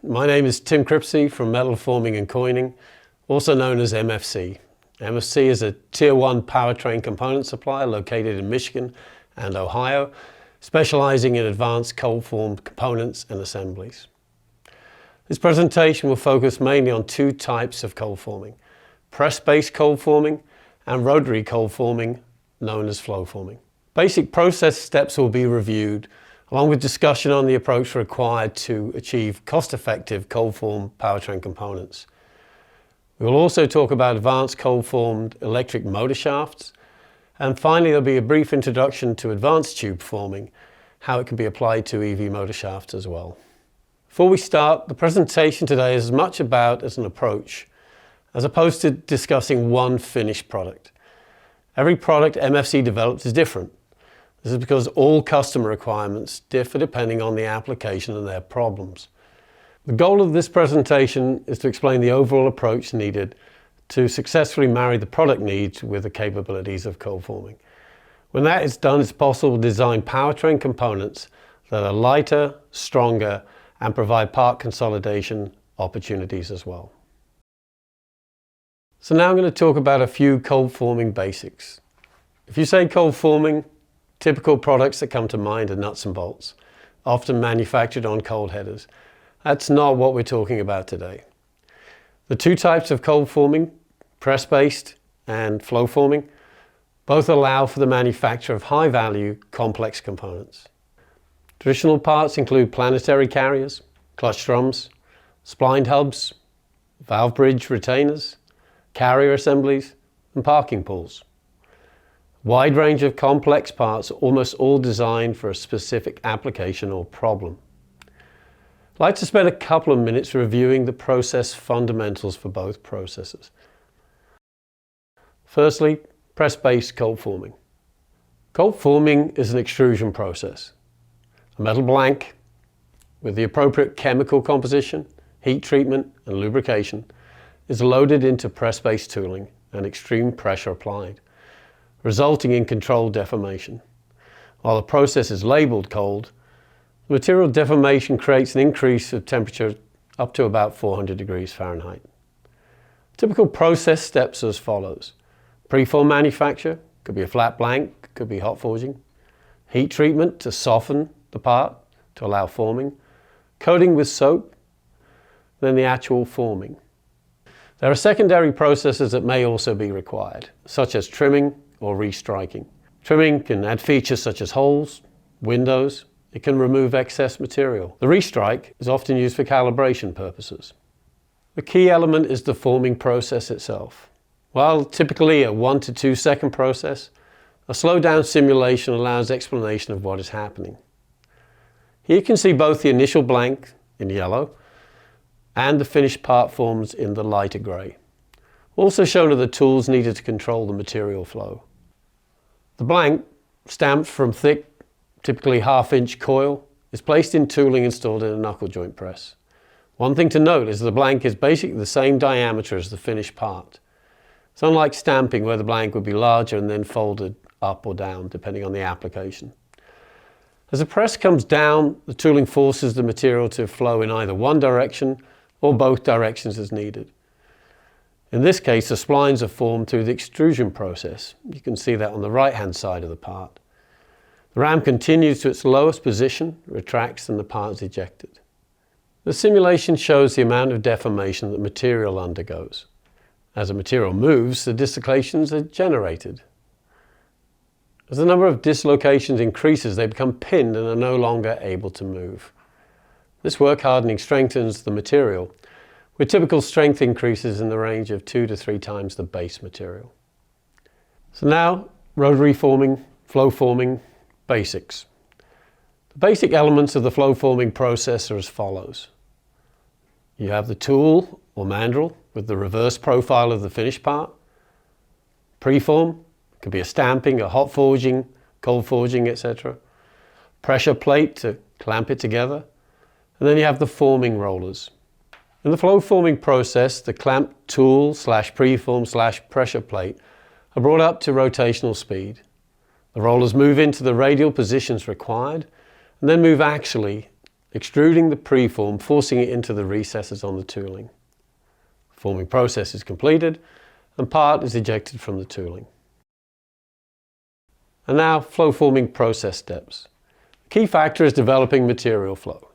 My name is Tim Cripsey from Metal Forming and Coining, also known as MFC. MFC is a Tier 1 powertrain component supplier located in Michigan and Ohio, specializing in advanced cold-formed components and assemblies. This presentation will focus mainly on two types of cold forming: press-based cold forming and rotary cold forming, known as flow forming. Basic process steps will be reviewed, along with discussion on the approach required to achieve cost-effective cold-formed powertrain components. We will also talk about advanced cold-formed electric motor shafts, and finally there'll be a brief introduction to advanced tube forming, how it can be applied to EV motor shafts as well. Before we start, the presentation today is as much about as an approach, as opposed to discussing one finished product. Every product MFC develops is different. This is because all customer requirements differ depending on the application and their problems. The goal of this presentation is to explain the overall approach needed to successfully marry the product needs with the capabilities of cold forming. When that is done, it's possible to design powertrain components that are lighter, stronger, and provide part consolidation opportunities as well. So now I'm going to talk about a few cold forming basics. If you say cold forming, typical products that come to mind are nuts and bolts, often manufactured on cold headers. That's not what we're talking about today. The two types of cold forming, press-based and flow forming, both allow for the manufacture of high-value, complex components. Traditional parts include planetary carriers, clutch drums, spline hubs, valve bridge retainers, carrier assemblies, and parking pools. Wide range of complex parts, almost all designed for a specific application or problem. I'd like to spend a couple of minutes reviewing the process fundamentals for both processes. Firstly, press-based cold forming. Cold forming is an extrusion process. A metal blank with the appropriate chemical composition, heat treatment, and lubrication is loaded into press-based tooling and extreme pressure applied, resulting in controlled deformation. While the process is labeled cold, the material deformation creates an increase of temperature up to about 400 degrees Fahrenheit. Typical process steps are as follows. Preform manufacture, could be a flat blank, could be hot forging. Heat treatment to soften the part to allow forming. Coating with soap, then the actual forming. There are secondary processes that may also be required, such as trimming or restriking. Trimming can add features such as holes, windows. It can remove excess material. The restrike is often used for calibration purposes. The key element is the forming process itself. While typically a 1 to 2 second process, a slowed down simulation allows explanation of what is happening. Here you can see both the initial blank in yellow and the finished part forms in the lighter grey. Also shown are the tools needed to control the material flow. The blank, stamped from thick, typically half-inch coil, is placed in tooling installed in a knuckle joint press. One thing to note is the blank is basically the same diameter as the finished part. It's unlike stamping where the blank would be larger and then folded up or down depending on the application. As the press comes down, the tooling forces the material to flow in either one direction or both directions as needed. In this case, the splines are formed through the extrusion process. You can see that on the right-hand side of the part. The ram continues to its lowest position, retracts, and the part is ejected. The simulation shows the amount of deformation that material undergoes. As the material moves, the dislocations are generated. As the number of dislocations increases, they become pinned and are no longer able to move. This work hardening strengthens the material, with typical strength increases in the range of 2 to 3 times the base material. So now, rotary forming, flow forming, basics. The basic elements of the flow forming process are as follows. You have the tool or mandrel with the reverse profile of the finished part. Preform, could be a stamping, a hot forging, cold forging, etc. Pressure plate to clamp it together. And then you have the forming rollers. In the flow forming process, the clamp tool /preform /pressure plate are brought up to rotational speed. The rollers move into the radial positions required and then move axially extruding the preform, forcing it into the recesses on the tooling. Forming process is completed and part is ejected from the tooling. And now, flow forming process steps. The key factor is developing material flow.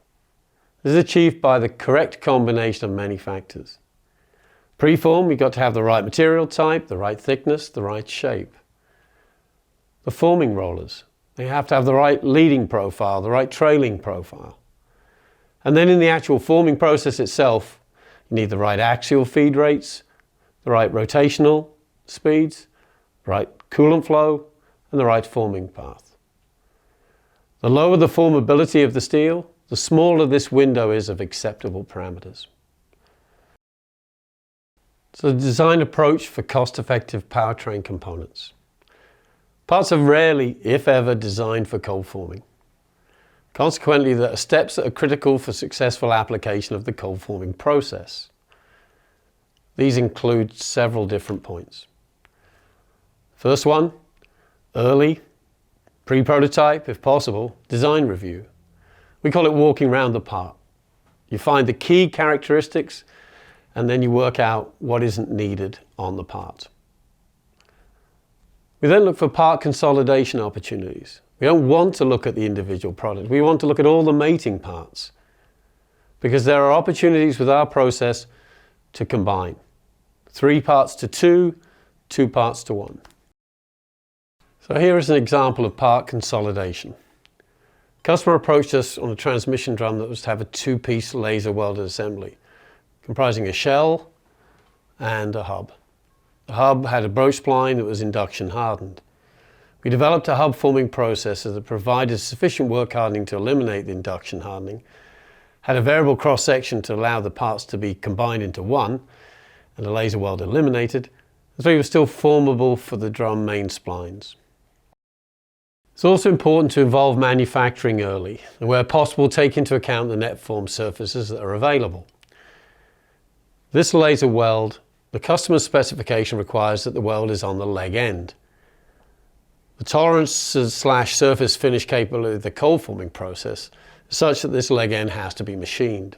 This is achieved by the correct combination of many factors. Preform, you've got to have the right material type, the right thickness, the right shape. The forming rollers, they have to have the right leading profile, the right trailing profile. And then in the actual forming process itself, you need the right axial feed rates, the right rotational speeds, the right coolant flow, and the right forming path. The lower the formability of the steel, the smaller this window is of acceptable parameters. So the design approach for cost-effective powertrain components. Parts are rarely, if ever, designed for cold forming. Consequently, there are steps that are critical for successful application of the cold forming process. These include several different points. First one, early, pre-prototype, if possible, design review. We call it walking around the part. You find the key characteristics and then you work out what isn't needed on the part. We then look for part consolidation opportunities. We don't want to look at the individual product. We want to look at all the mating parts because there are opportunities with our process to combine 3 parts to 2, 2 parts to 1. So here is an example of part consolidation. Customer approached us on a transmission drum that was to have a 2-piece laser welded assembly, comprising a shell and a hub. The hub had a broach spline that was induction hardened. We developed a hub forming processor that provided sufficient work hardening to eliminate the induction hardening, had a variable cross section to allow the parts to be combined into one, and a laser weld eliminated, and so it was still formable for the drum main splines. It's also important to involve manufacturing early, and where possible take into account the net form surfaces that are available. This laser weld, the customer's specification requires that the weld is on the leg end. The tolerance/surface finish capability of the cold forming process is such that this leg end has to be machined.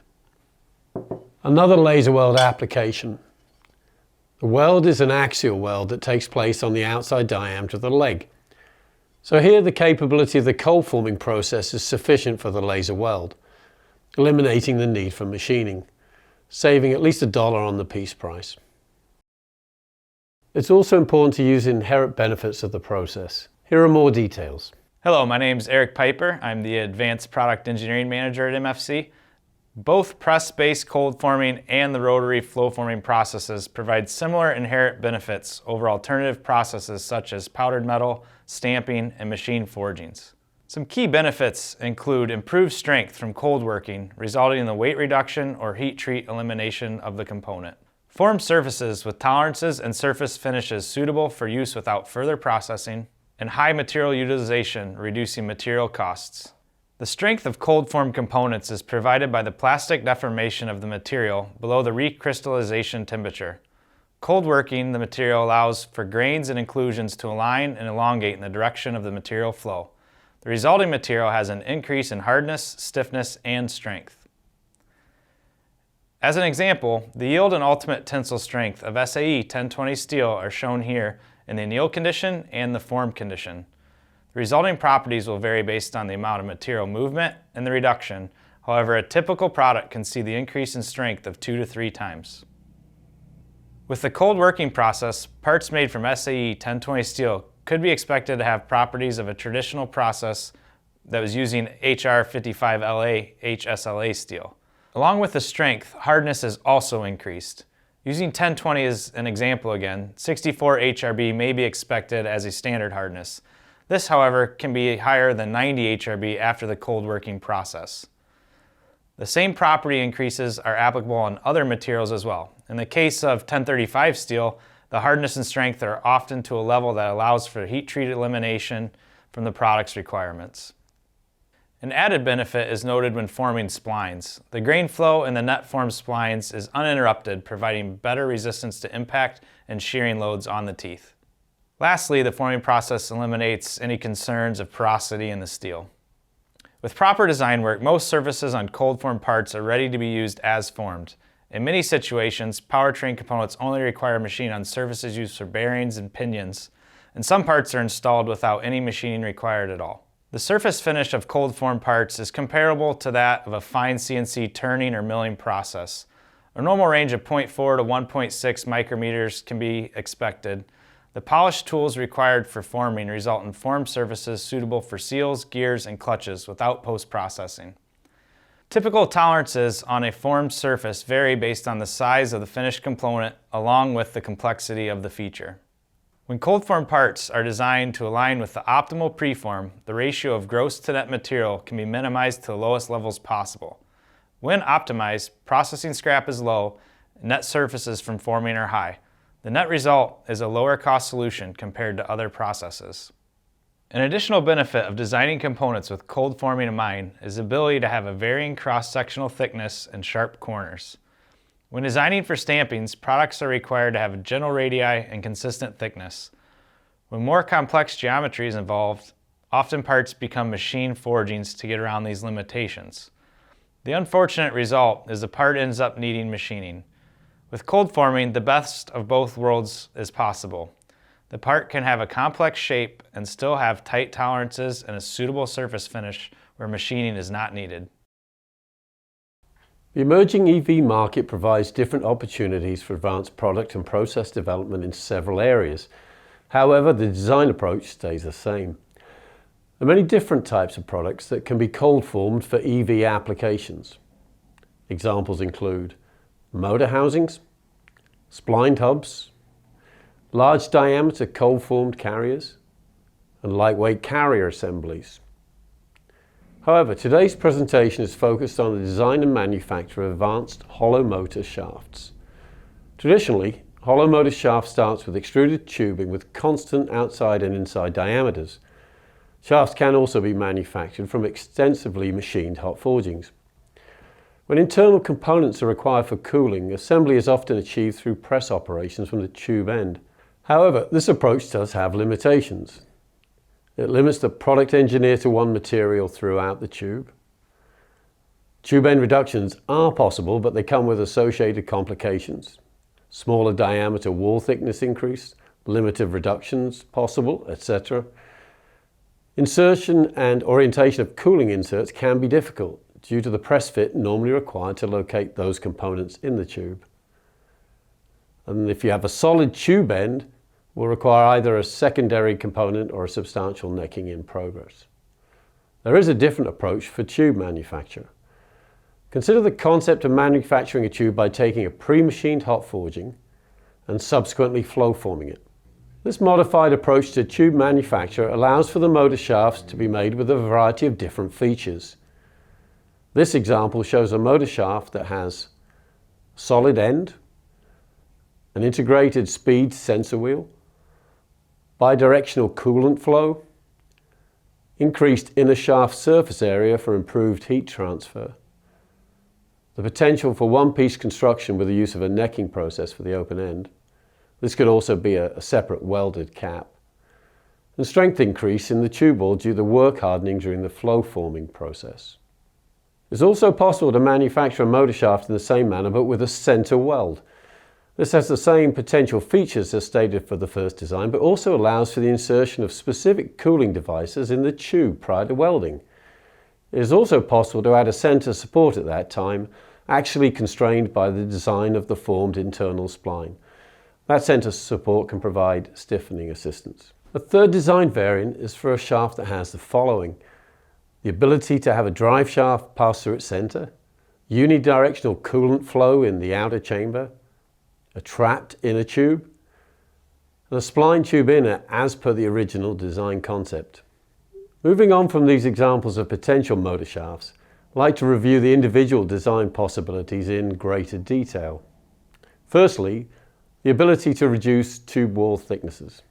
Another laser weld application. The weld is an axial weld that takes place on the outside diameter of the leg. So here the capability of the cold forming process is sufficient for the laser weld, eliminating the need for machining, saving at least $1 on the piece price. It's also important to use inherent benefits of the process. Here are more details. Hello, my name is Erik Piper. I'm the Advanced Product Engineering Manager at MFC. Both press-based cold forming and the rotary flow forming processes provide similar inherent benefits over alternative processes such as powdered metal, stamping, and machine forgings. Some key benefits include improved strength from cold working, resulting in the weight reduction or heat treat elimination of the component. Formed surfaces with tolerances and surface finishes suitable for use without further processing, and high material utilization, reducing material costs. The strength of cold formed components is provided by the plastic deformation of the material below the recrystallization temperature. Cold working the material allows for grains and inclusions to align and elongate in the direction of the material flow. The resulting material has an increase in hardness, stiffness, and strength. As an example, the yield and ultimate tensile strength of SAE 1020 steel are shown here in the anneal condition and the form condition. The resulting properties will vary based on the amount of material movement and the reduction. However, a typical product can see the increase in strength of 2 to 3 times. With the cold working process, parts made from SAE 1020 steel could be expected to have properties of a traditional process that was using HR55LA HSLA steel. Along with the strength, hardness is also increased. Using 1020 as an example again, 64 HRB may be expected as a standard hardness. This, however, can be higher than 90 HRB after the cold working process. The same property increases are applicable on other materials as well. In the case of 1035 steel, the hardness and strength are often to a level that allows for heat treat elimination from the product's requirements. An added benefit is noted when forming splines. The grain flow in the net formed splines is uninterrupted, providing better resistance to impact and shearing loads on the teeth. Lastly, the forming process eliminates any concerns of porosity in the steel. With proper design work, most surfaces on cold formed parts are ready to be used as formed. In many situations, powertrain components only require machining on surfaces used for bearings and pinions, and some parts are installed without any machining required at all. The surface finish of cold formed parts is comparable to that of a fine CNC turning or milling process. A normal range of 0.4 to 1.6 micrometers can be expected. The polished tools required for forming result in formed surfaces suitable for seals, gears, and clutches without post-processing. Typical tolerances on a formed surface vary based on the size of the finished component along with the complexity of the feature. When cold formed parts are designed to align with the optimal preform, the ratio of gross to net material can be minimized to the lowest levels possible. When optimized, processing scrap is low, and net surfaces from forming are high. The net result is a lower cost solution compared to other processes. An additional benefit of designing components with cold forming in mind is the ability to have a varying cross-sectional thickness and sharp corners. When designing for stampings, products are required to have a general radii and consistent thickness. When more complex geometry is involved, often parts become machine forgings to get around these limitations. The unfortunate result is the part ends up needing machining. With cold forming, the best of both worlds is possible. The part can have a complex shape and still have tight tolerances and a suitable surface finish where machining is not needed. The emerging EV market provides different opportunities for advanced product and process development in several areas. However, the design approach stays the same. There are many different types of products that can be cold formed for EV applications. Examples include motor housings, splined hubs, large diameter cold formed carriers, and lightweight carrier assemblies. However, today's presentation is focused on the design and manufacture of advanced hollow motor shafts. Traditionally, hollow motor shaft starts with extruded tubing with constant outside and inside diameters. Shafts can also be manufactured from extensively machined hot forgings. When internal components are required for cooling, assembly is often achieved through press operations from the tube end. However, this approach does have limitations. It limits the product engineer to one material throughout the tube. Tube end reductions are possible, but they come with associated complications. Smaller diameter wall thickness increase, limited reductions possible, etc. Insertion and orientation of cooling inserts can be difficult due to the press fit normally required to locate those components in the tube. And if you have a solid tube end, will require either a secondary component or a substantial necking in progress. There is a different approach for tube manufacture. Consider the concept of manufacturing a tube by taking a pre-machined hot forging and subsequently flow forming it. This modified approach to tube manufacture allows for the motor shafts to be made with a variety of different features. This example shows a motor shaft that has a solid end, an integrated speed sensor wheel, bidirectional coolant flow, increased inner shaft surface area for improved heat transfer, the potential for one-piece construction with the use of a necking process for the open end. This could also be a separate welded cap, and strength increase in the tube wall due to work hardening during the flow forming process. It's also possible to manufacture a motor shaft in the same manner but with a center weld. This has the same potential features as stated for the first design, but also allows for the insertion of specific cooling devices in the tube prior to welding. It is also possible to add a center support at that time, actually constrained by the design of the formed internal spline. That center support can provide stiffening assistance. A third design variant is for a shaft that has the following: the ability to have a drive shaft pass through its center, unidirectional coolant flow in the outer chamber, a trapped inner tube, and a spline tube inner as per the original design concept. Moving on from these examples of potential motor shafts, I'd like to review the individual design possibilities in greater detail. Firstly, the ability to reduce tube wall thicknesses.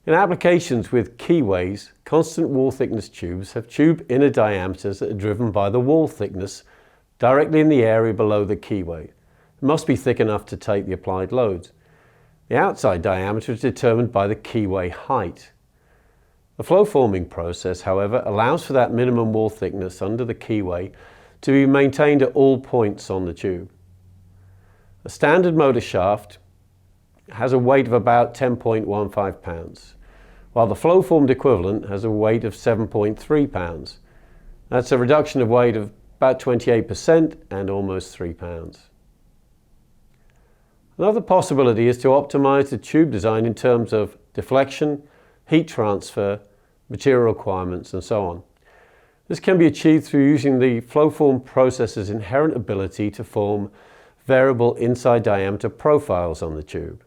In applications with keyways, constant wall thickness tubes have tube inner diameters that are driven by the wall thickness directly in the area below the keyway. It must be thick enough to take the applied loads. The outside diameter is determined by the keyway height. The flow forming process, however, allows for that minimum wall thickness under the keyway to be maintained at all points on the tube. A standard motor shaft has a weight of about 10.15 pounds, while the flow formed equivalent has a weight of 7.3 pounds. That's a reduction of weight of about 28% and almost 3 pounds. Another possibility is to optimize the tube design in terms of deflection, heat transfer, material requirements, and so on. This can be achieved through using the Flowform process's inherent ability to form variable inside diameter profiles on the tube.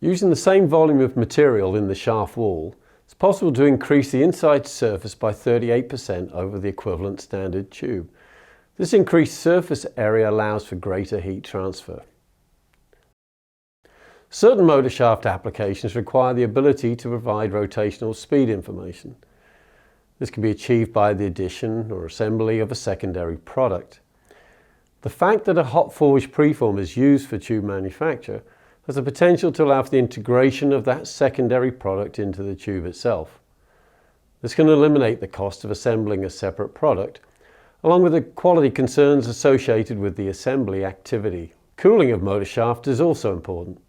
Using the same volume of material in the shaft wall, it's possible to increase the inside surface by 38% over the equivalent standard tube. This increased surface area allows for greater heat transfer. Certain motor shaft applications require the ability to provide rotational speed information. This can be achieved by the addition or assembly of a secondary product. The fact that a hot forged preform is used for tube manufacture has the potential to allow for the integration of that secondary product into the tube itself. This can eliminate the cost of assembling a separate product, along with the quality concerns associated with the assembly activity. Cooling of motor shaft is also important.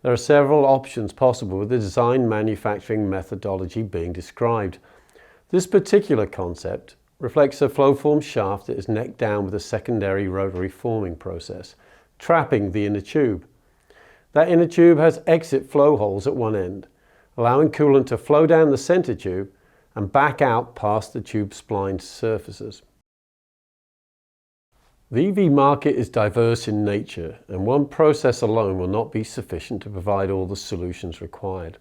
There are several options possible with the design manufacturing methodology being described. This particular concept reflects a flow-formed shaft that is necked down with a secondary rotary forming process, trapping the inner tube. That inner tube has exit flow holes at one end, allowing coolant to flow down the center tube and back out past the tube spline surfaces. The EV market is diverse in nature, and one process alone will not be sufficient to provide all the solutions required.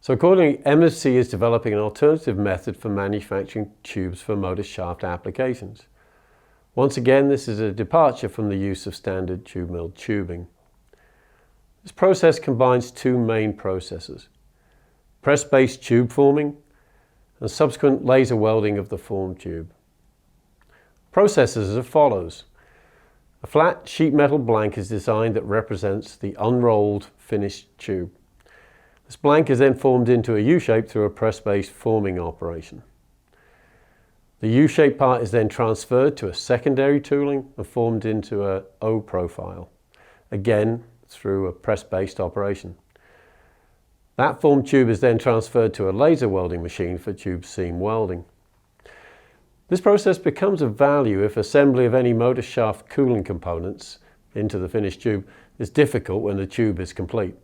So accordingly, MFC is developing an alternative method for manufacturing tubes for motor shaft applications. Once again, this is a departure from the use of standard tube milled tubing. This process combines two main processes: press-based tube forming and subsequent laser welding of the formed tube. Processes as follows. A flat sheet metal blank is designed that represents the unrolled finished tube. This blank is then formed into a U-shape through a press-based forming operation. The U-shaped part is then transferred to a secondary tooling and formed into a O profile, again through a press-based operation. That formed tube is then transferred to a laser welding machine for tube seam welding. This process becomes of value if assembly of any motor shaft cooling components into the finished tube is difficult when the tube is complete.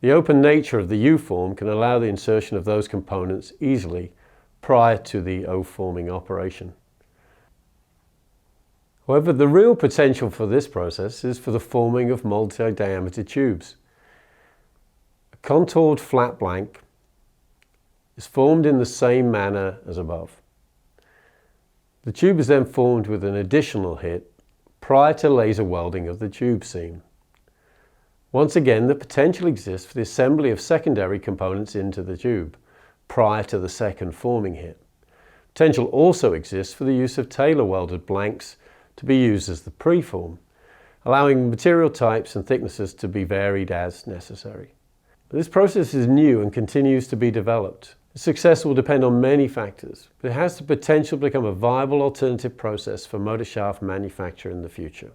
The open nature of the U-form can allow the insertion of those components easily prior to the O-forming operation. However, the real potential for this process is for the forming of multi-diameter tubes. A contoured flat blank is formed in the same manner as above. The tube is then formed with an additional hit prior to laser welding of the tube seam. Once again, the potential exists for the assembly of secondary components into the tube prior to the second forming hit. Potential also exists for the use of tailor welded blanks to be used as the preform, allowing material types and thicknesses to be varied as necessary. This process is new and continues to be developed. Success will depend on many factors, but it has the potential to become a viable alternative process for motor shaft manufacture in the future.